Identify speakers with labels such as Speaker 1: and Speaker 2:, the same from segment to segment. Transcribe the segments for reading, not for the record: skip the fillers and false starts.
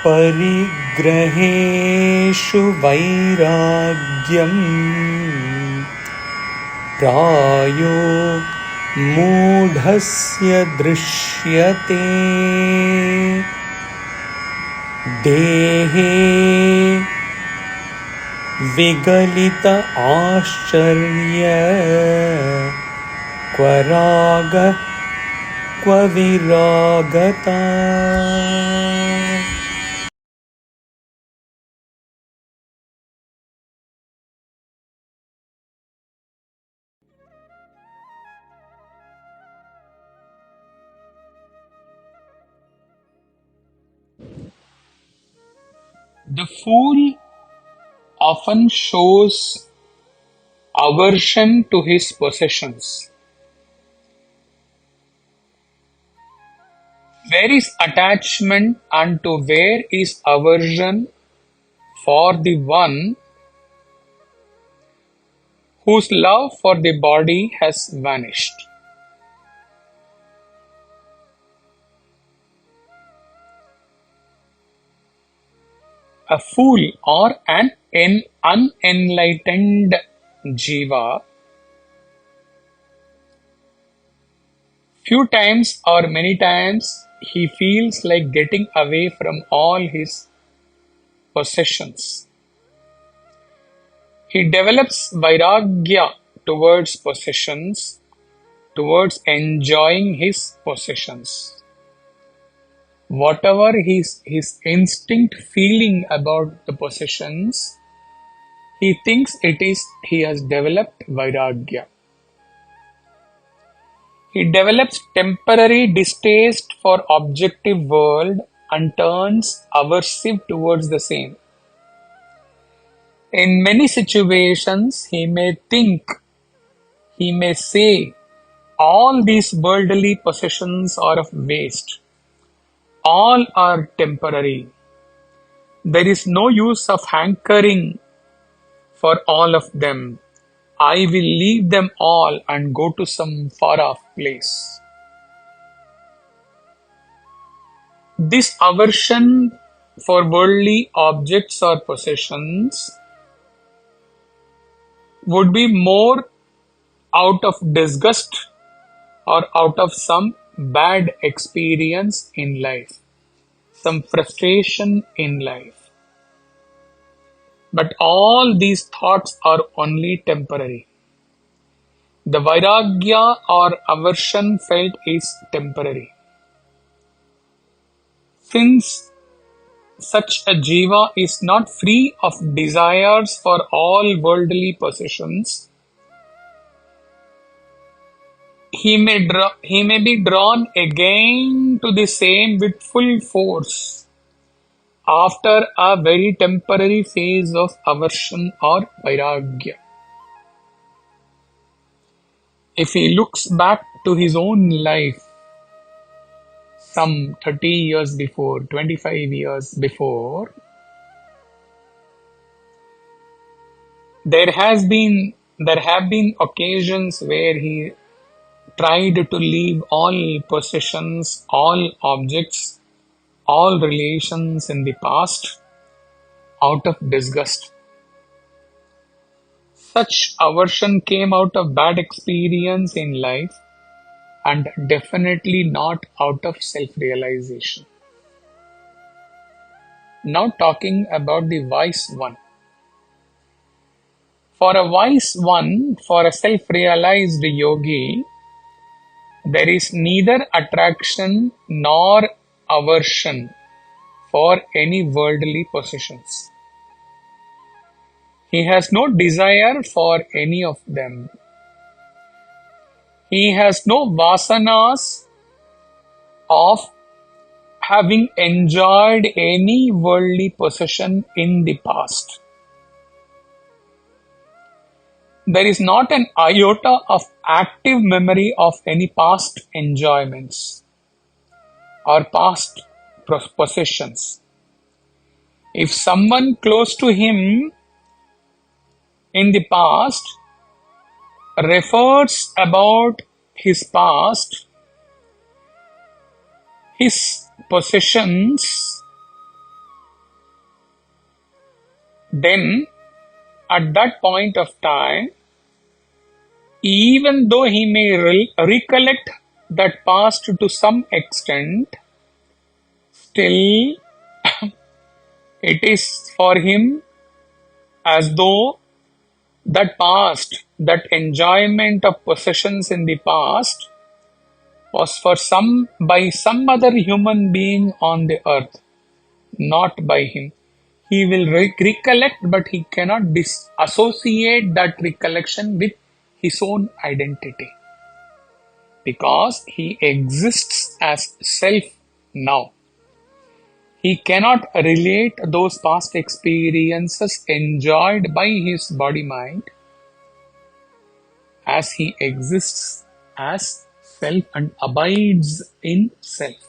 Speaker 1: parigraheṣu vairāgyaṃ prāyo mūḍhasya dṛśyate dehe vigalitāśasya rāgaḥ virāgatā.
Speaker 2: The fool often shows aversion to his possessions. Where is attachment and to where is aversion for the one whose love for the body has vanished? A fool or an unenlightened jiva few times or many times he feels like getting away from all his possessions. He develops vairāgyaṃ towards possessions, towards enjoying his possessions. Whatever his instinct feeling about the possessions, he thinks he has developed vairāgyaṃ. He develops temporary distaste for objective world and turns aversive towards the same. In many situations, he may say, all these worldly possessions are of waste. All are temporary. There is no use of hankering for all of them. I will leave them all and go to some far-off place. This aversion for worldly objects or possessions would be more out of disgust or out of some bad experience in life, some frustration in life. But all these thoughts are only temporary. The vairāgya or aversion felt is temporary. Since such a jiva is not free of desires for all worldly possessions, he may be drawn again to the same with full force after a very temporary phase of aversion or vairāgya. If he looks back to his own life, some 30 years before, 25 years before, there have been occasions where he tried to leave all possessions, all objects, all relations in the past out of disgust. Such aversion came out of bad experience in life and definitely not out of self-realization. Now talking about the wise one. For a wise one, for a self-realized yogi, there is neither attraction nor aversion for any worldly possessions. He has no desire for any of them. He has no vasanas of having enjoyed any worldly possession in the past. There is not an iota of active memory of any past enjoyments or past possessions. If someone close to him in the past refers about his past, his possessions, then at that point of time, even though he may recollect that past to some extent, still it is for him as though that past, that enjoyment of possessions in the past was by some other human being on the earth, not by him. He will recollect, but he cannot associate that recollection with his own identity, because he exists as self now. He cannot relate those past experiences enjoyed by his body-mind, as he exists as self and abides in self.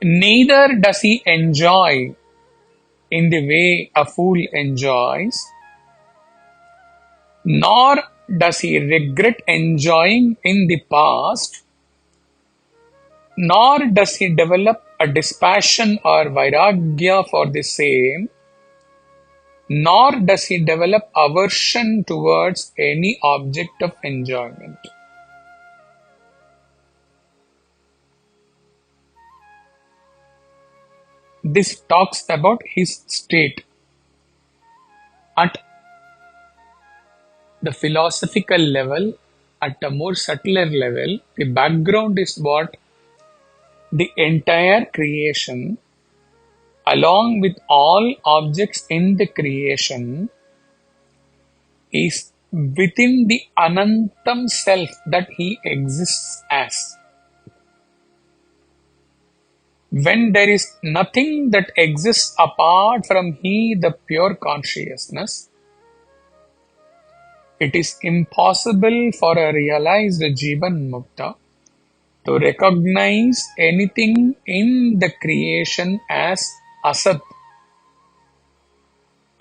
Speaker 2: Neither does he enjoy in the way a fool enjoys, nor does he regret enjoying in the past, nor does he develop a dispassion or vairāgyaṃ for the same, nor does he develop aversion towards any object of enjoyment. This talks about his state. At the philosophical level, at a more subtler level, the background is what the entire creation, along with all objects in the creation, is within the Anantam self that he exists as. When there is nothing that exists apart from he, the pure consciousness, it is impossible for a realized Jivan Mukta to recognize anything in the creation as Asat,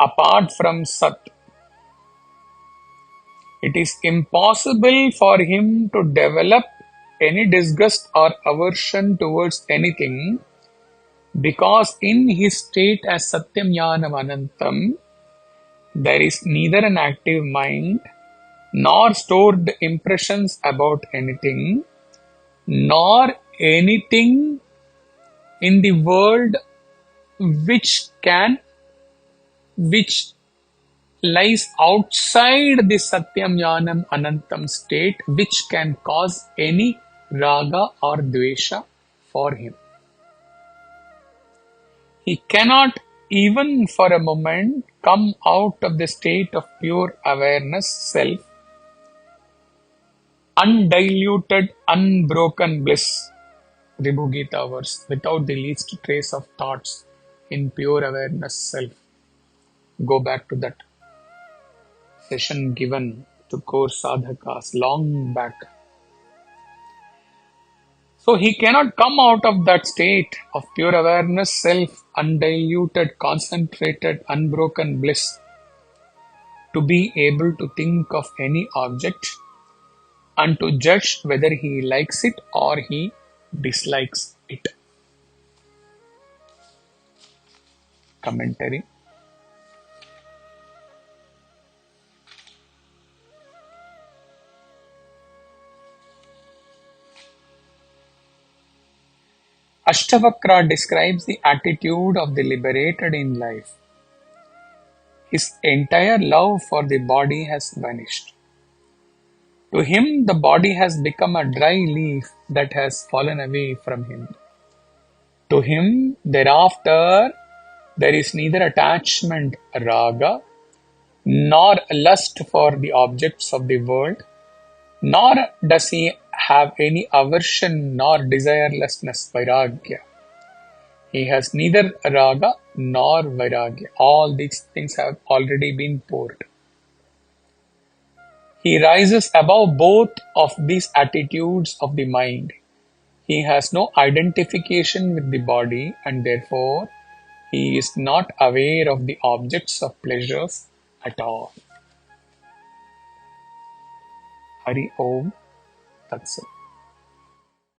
Speaker 2: apart from Sat. It is impossible for him to develop any disgust or aversion towards anything, because in his state as Satyam Jnanam Anantam, there is neither an active mind, nor stored impressions about anything, nor anything in the world which lies outside the Satyam Jnanam Anantam state, which can cause any raga or dvesha for him. He cannot even for a moment come out of the state of pure awareness, self, undiluted, unbroken bliss, Vibhu Gita verse, without the least trace of thoughts, in pure awareness, self. Go back to that session given to core sadhakas long back. So he cannot come out of that state of pure awareness, self, undiluted, concentrated, unbroken bliss to be able to think of any object and to judge whether he likes it or he dislikes it. Commentary. Ashtavakra describes the attitude of the liberated in life. His entire love for the body has vanished. To him, the body has become a dry leaf that has fallen away from him. To him, thereafter, there is neither attachment, raga, nor lust for the objects of the world, nor does he have any aversion nor desirelessness, vairāgyaṃ. He has neither raga nor vairāgyaṃ. All these things have already been poured. He rises above both of these attitudes of the mind. He has no identification with the body, and therefore he is not aware of the objects of pleasures at all. Hari Om Tat Sat.